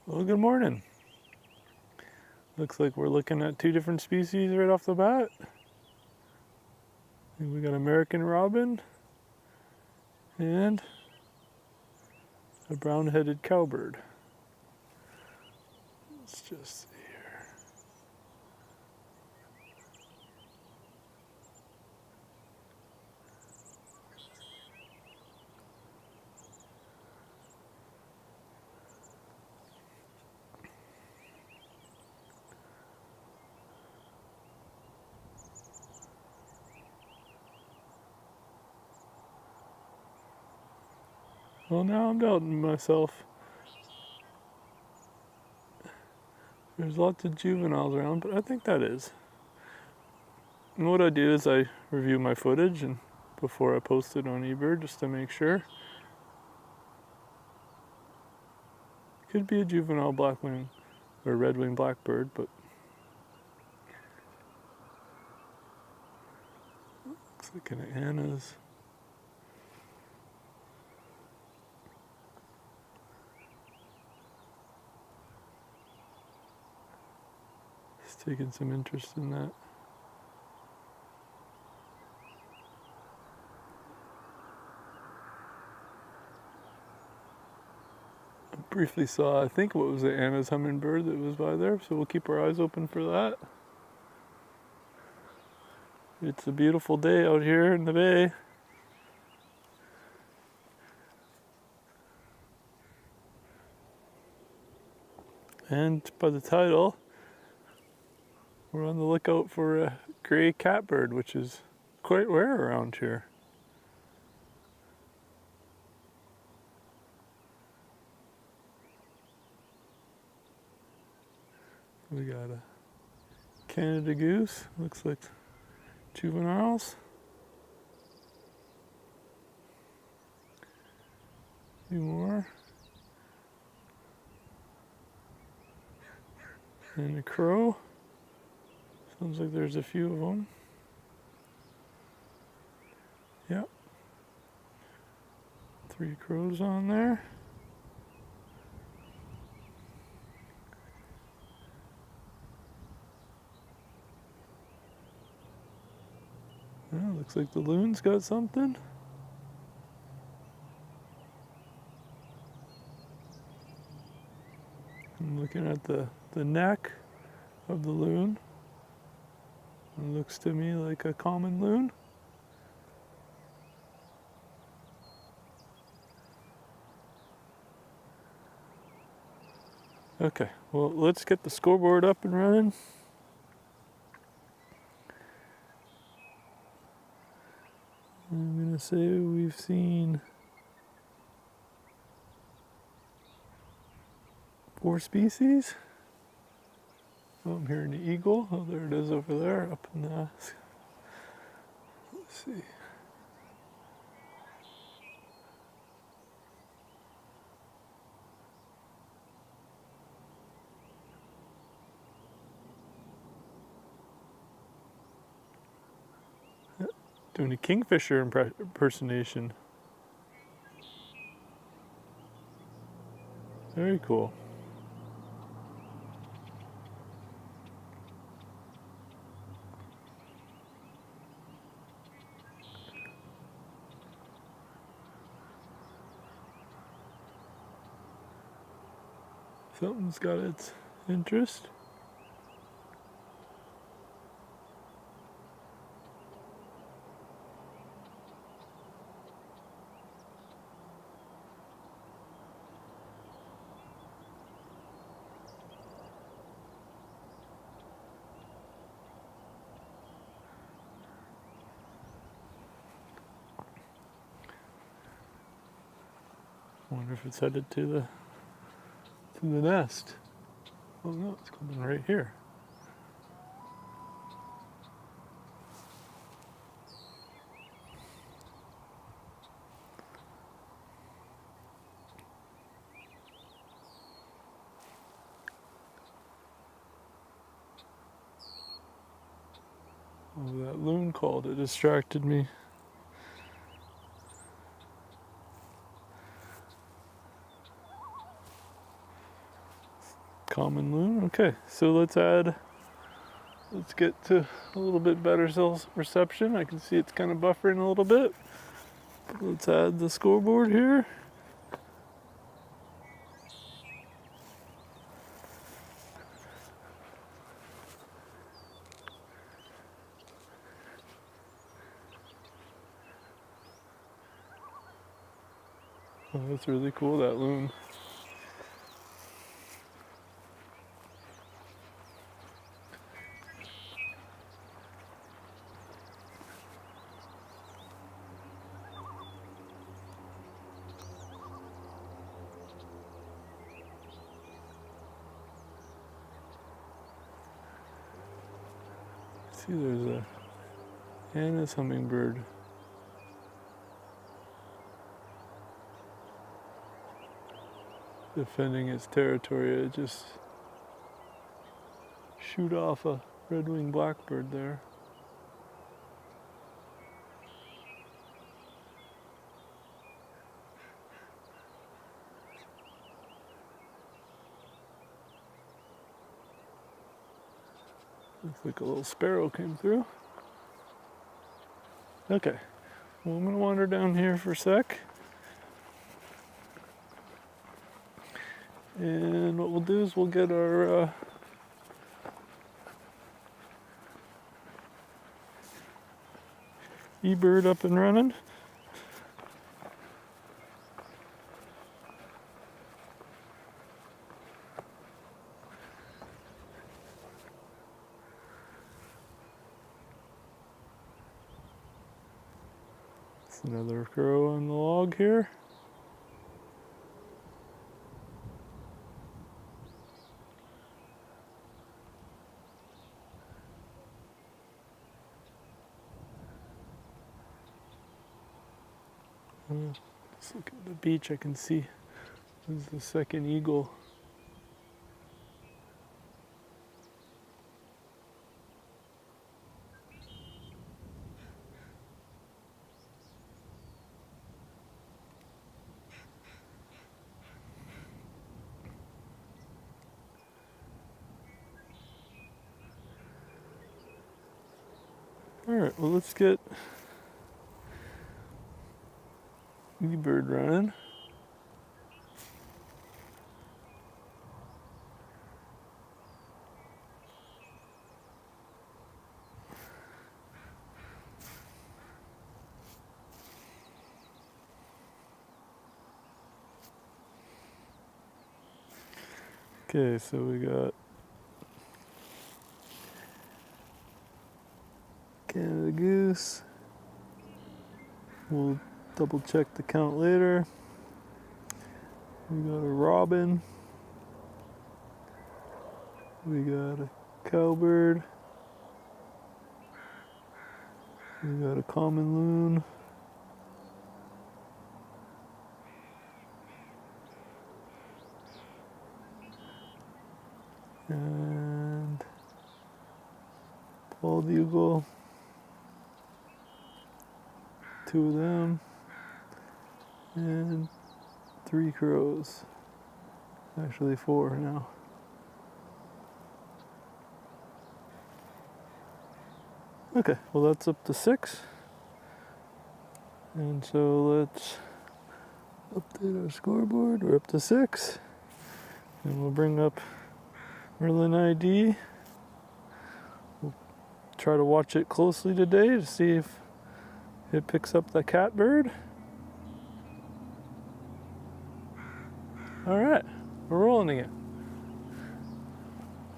Well, good morning. Looks like we're looking at two different species right off the bat. We got American robin and a brown-headed cowbird. Let's just see here. Well, now I'm doubting myself. There's lots of juveniles around, but I think that is. And what I do is I review my footage and before I post it on eBird just to make sure. Could be a juvenile blackwing or red-winged blackbird, but looks like an Anna's. Just taking some interest in that. Briefly saw, I think, what was the Anna's hummingbird that was by there, so we'll keep our eyes open for that. It's a beautiful day out here in the bay. And by the title, we're on the lookout for a gray catbird, which is quite rare around here. We got a Canada goose, looks like juveniles. A few more. And a crow. Sounds like there's a few of them. Yep. 3 crows on there. Well, looks like the loon's got something. I'm looking at the neck of the loon. It looks to me like a common loon. Okay, well, let's get the scoreboard up and running. I'm gonna say we've seen 4 species. Oh, I'm hearing the eagle. Oh, there it is over there, up in the. Let's see. Doing a kingfisher impersonation. Very cool. Something's got its interest. I wonder if it's headed to the nest. Oh no, it's coming right here. Oh, that loon called, it distracted me. Common loon. Okay, so let's get to a little bit better cell reception. I can see it's kind of buffering a little bit. Let's add the scoreboard here. Oh, that's really cool, that loon. See, there's a Anna's hummingbird. Defending its territory. It just shoot off a red-winged blackbird there. Looks like a little sparrow came through. Okay, well, I'm gonna wander down here for a sec. And what we'll do is we'll get our eBird up and running. It's another crow on the log here. Let's look at the beach. I can see there's the second eagle. All right, well, let's get eBird running. Okay, so we got Canada goose. We'll double check the count later. We got a robin. We got a cowbird. We got a common loon. And bald eagle. 2 of them. And 3 crows. Actually 4 now. Okay, well, that's up to 6. And so let's update our scoreboard. We're up to 6. And we'll bring up Merlin ID. We'll try to watch it closely today to see if it picks up the catbird. All right, we're rolling again.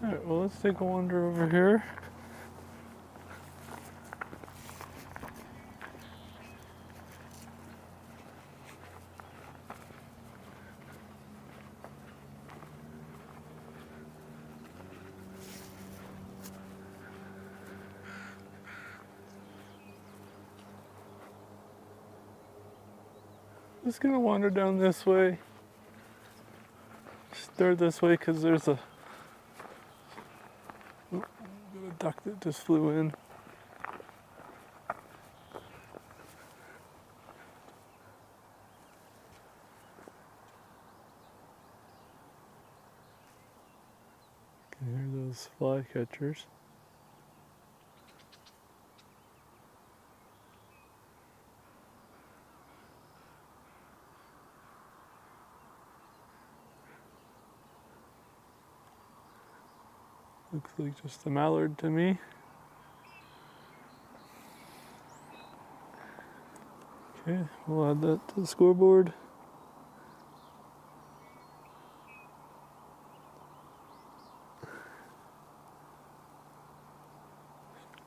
All right, well, let's take a wander over here. Just gonna wander down this way. Start this way because there's a duck that just flew in. those flycatchers. Looks like just a mallard to me. Okay, we'll add that to the scoreboard.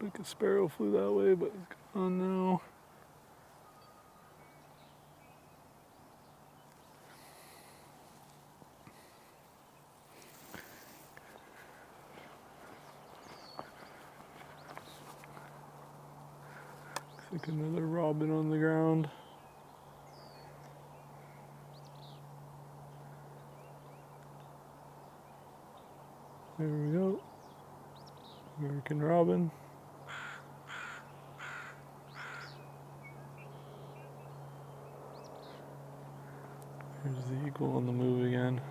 Like a sparrow flew that way, but it's gone now. Looks like another robin on the ground. There we go. American robin. Here's the eagle on the move again.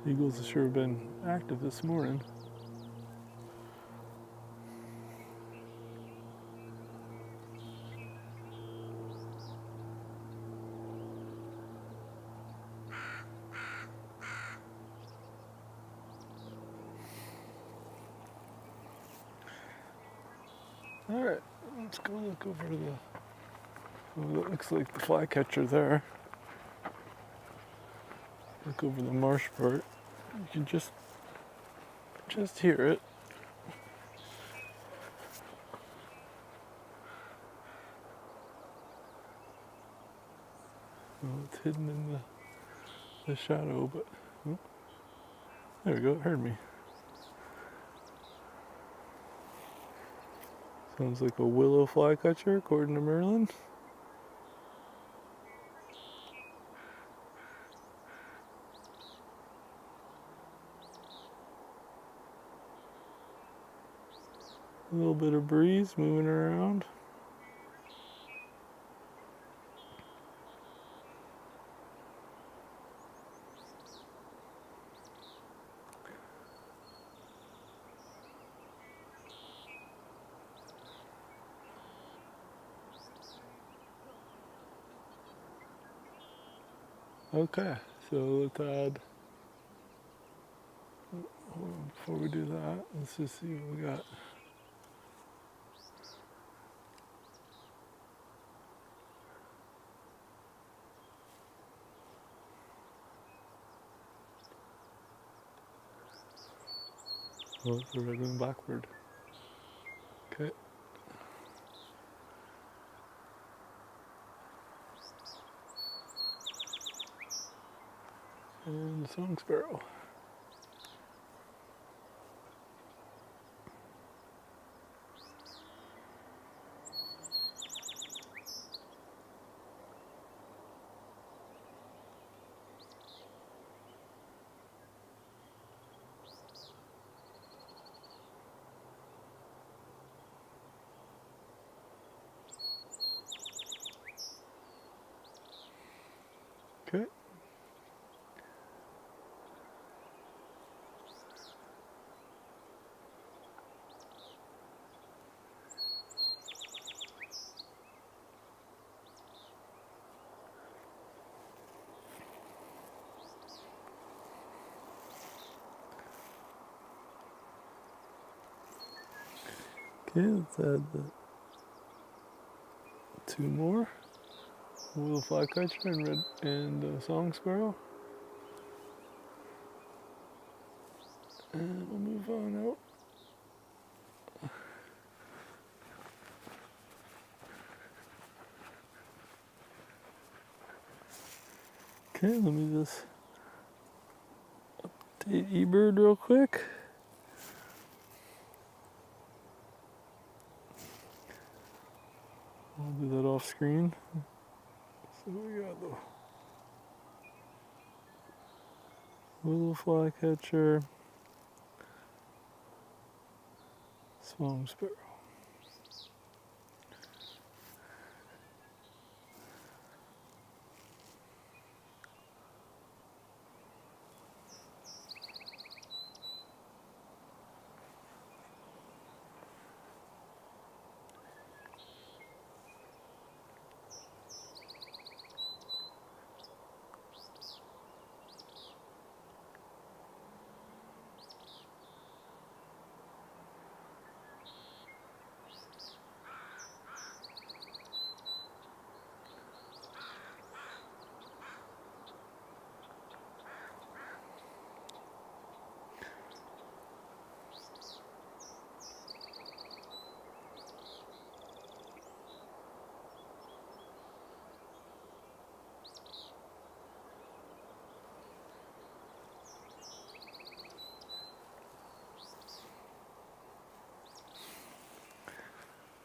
Eagles have sure been active this morning. All right, let's go look over the. Oh, that looks like the flycatcher there. Look over the marsh part. You can just hear it. Well, it's hidden in the shadow, but oh, there we go. It heard me. Sounds like a willow flycatcher, according to Merlin. A little bit of breeze moving around. Okay, so let's add, before we do that, let's just see what we got. Oh, it's a regular blackbird. Okay. And the song sparrow. Okay. Okay, let's add the two more. Willow flycatcher and red and song sparrow. And we'll move on out. Okay, let me just update eBird real quick. I'll do that off screen. So we got the little flycatcher, song sparrow.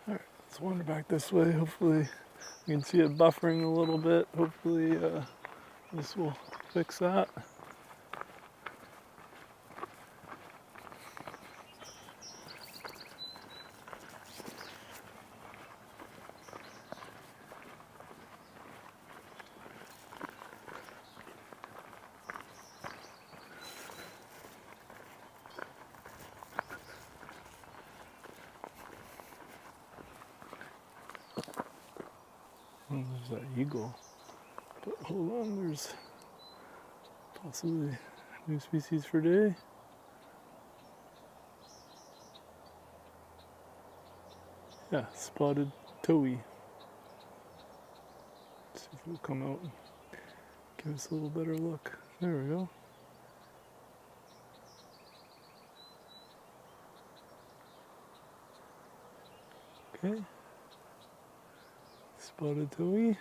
Alright, let's wander back this way. Hopefully you can see it buffering a little bit. Hopefully this will fix that. Oh, there's that eagle. But hold on, there's possibly new species for day. Yeah, spotted towhee. Let's see if it'll come out and give us a little better look. There we go. Okay. Spotted towhee.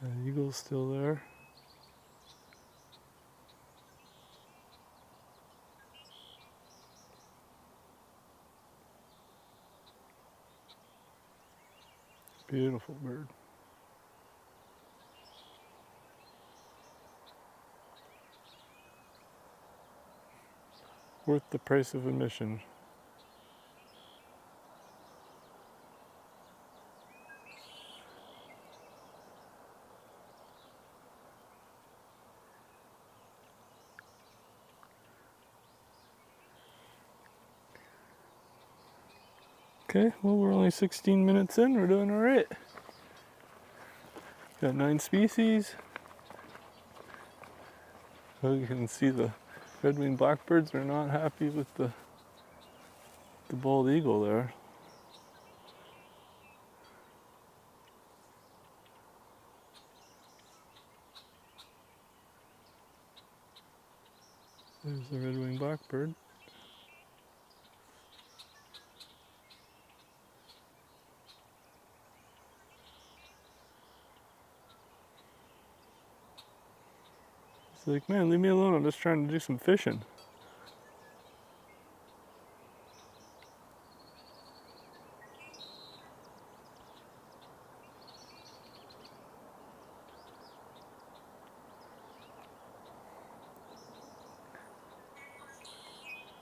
The eagle's still there. Beautiful bird. Worth the price of admission. Okay, well, we're only 16 minutes in. We're doing all right. Got 9 species. Oh, you can see the red-winged blackbirds are not happy with the bald eagle there. There's the red-winged blackbird. It's like, man, leave me alone. I'm just trying to do some fishing.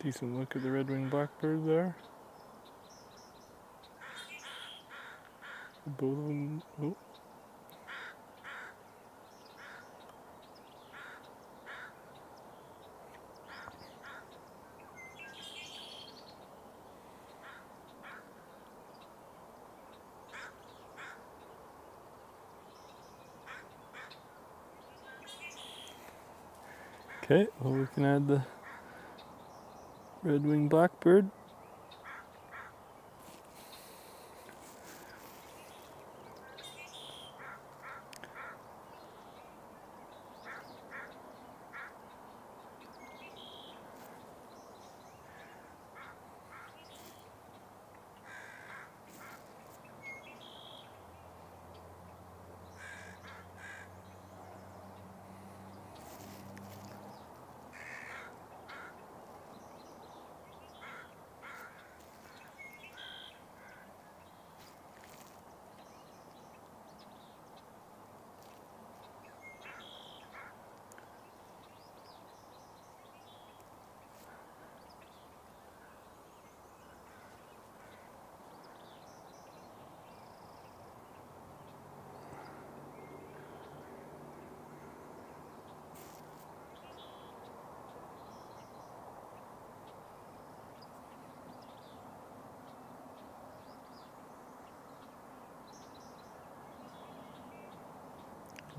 Decent look at the red-winged blackbird there. Both of them. Oh. Okay, well, we can add the red-winged blackbird.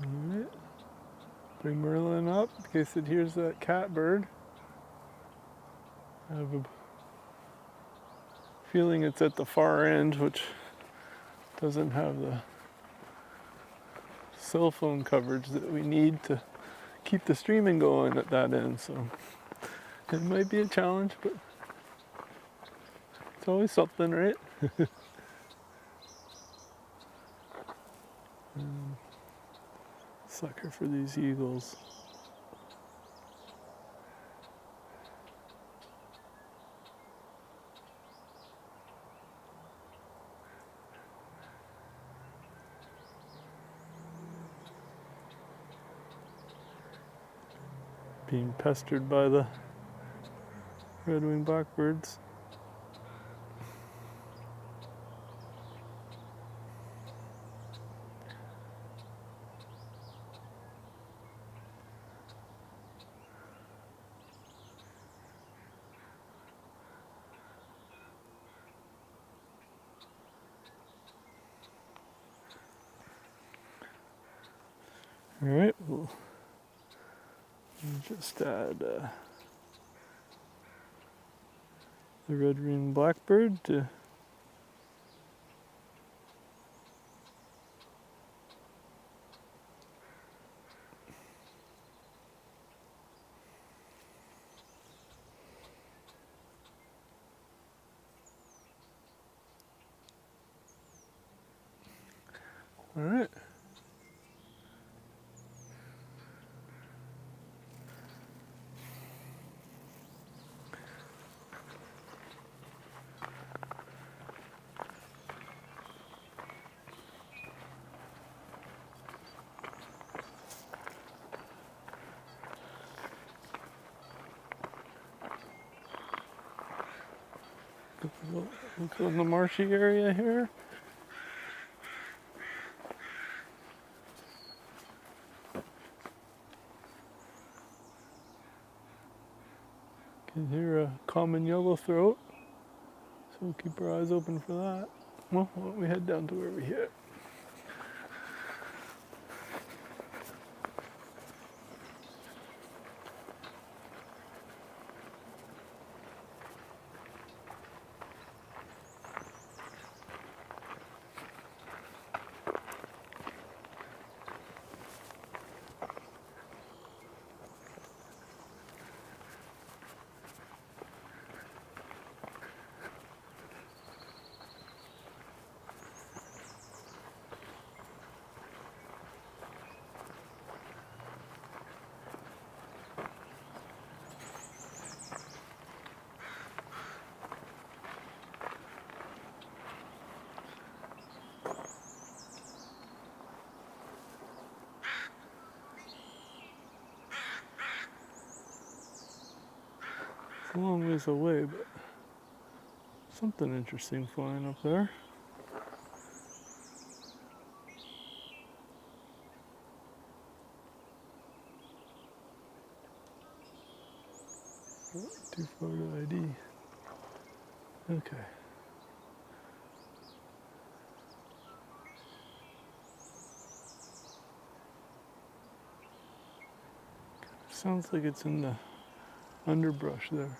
Alright. Bring Merlin up in case it hears that catbird. I have a feeling it's at the far end, which doesn't have the cell phone coverage that we need to keep the streaming going at that end, so it might be a challenge, but it's always something, right? Sucker for these eagles. Being pestered by the red-winged blackbirds. All right, we'll just add the red-winged blackbird to all right. Look in the marshy area here. Can hear a common yellowthroat, so we'll keep our eyes open for that. Well, why don't we head down to where we hit? A long ways away, but something interesting flying up there. Too far to ID. Okay. Sounds like it's in the underbrush there.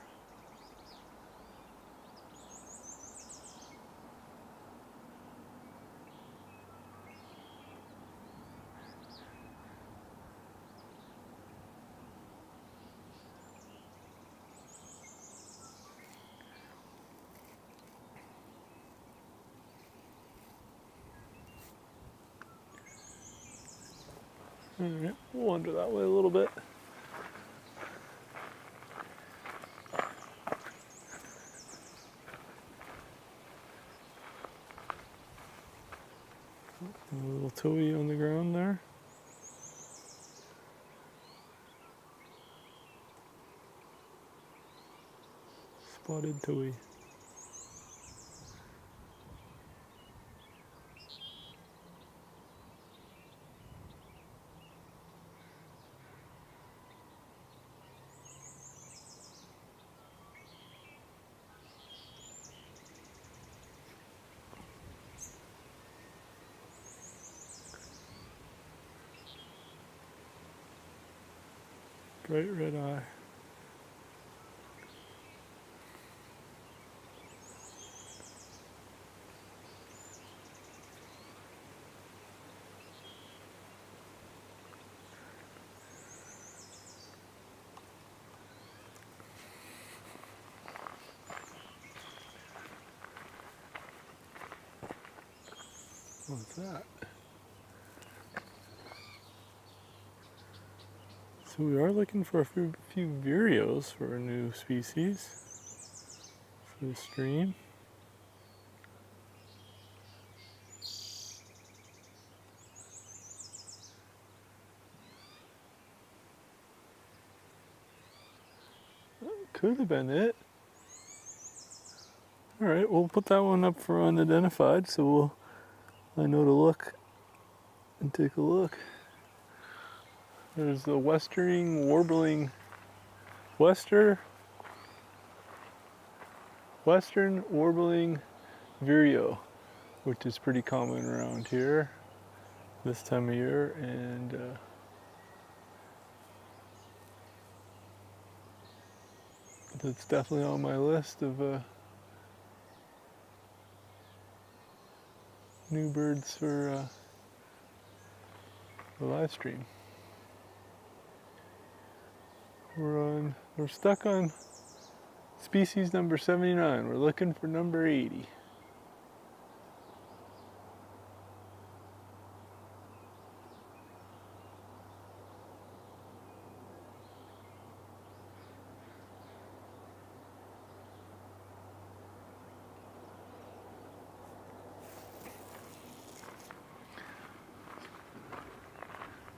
Alright, we'll wander that way a little bit. A little towhee on the ground there. Spotted towhee. Bright red eye. What's that? So we are looking for a few vireos for a new species for the stream. Could have been it. All right, we'll put that one up for unidentified, so I know to look and take a look. There's the western warbling vireo, which is pretty common around here this time of year, and that's definitely on my list of new birds for the live stream. We're stuck on species number 79. We're looking for number 80.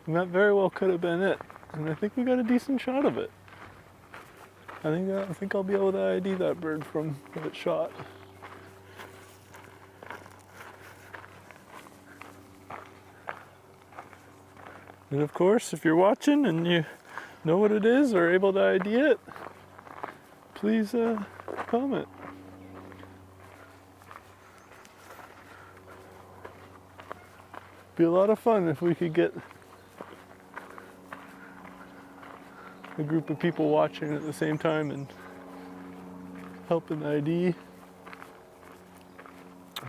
And that very well could have been it. And I think we got a decent shot of it. I think I'll be able to ID that bird from that shot. And of course, if you're watching and you know what it is or are able to ID it, please comment. Be a lot of fun if we could get a group of people watching at the same time and helping ID.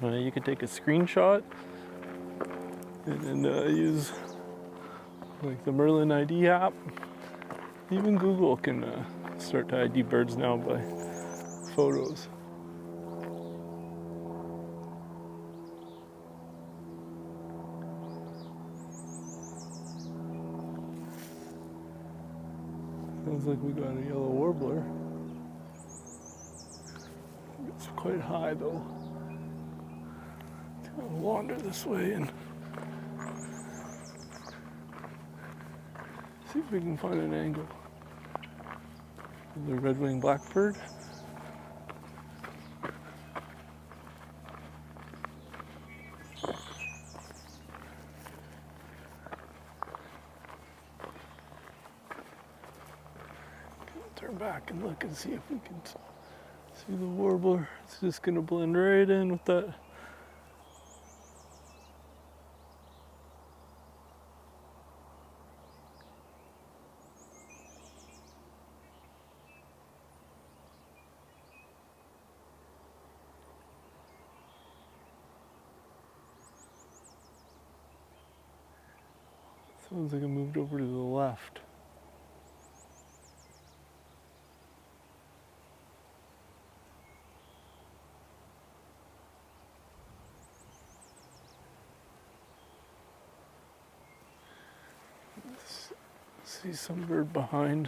You could take a screenshot and use like the Merlin ID app. Even Google can start to ID birds now by photos. Sounds like we got a yellow warbler. It's quite high though. I'll wander this way and see if we can find an angle. The red-winged blackbird. Turn back and look and see if we can see the warbler. It's just gonna blend right in with that. Sounds like it moved over to the left. See some bird behind.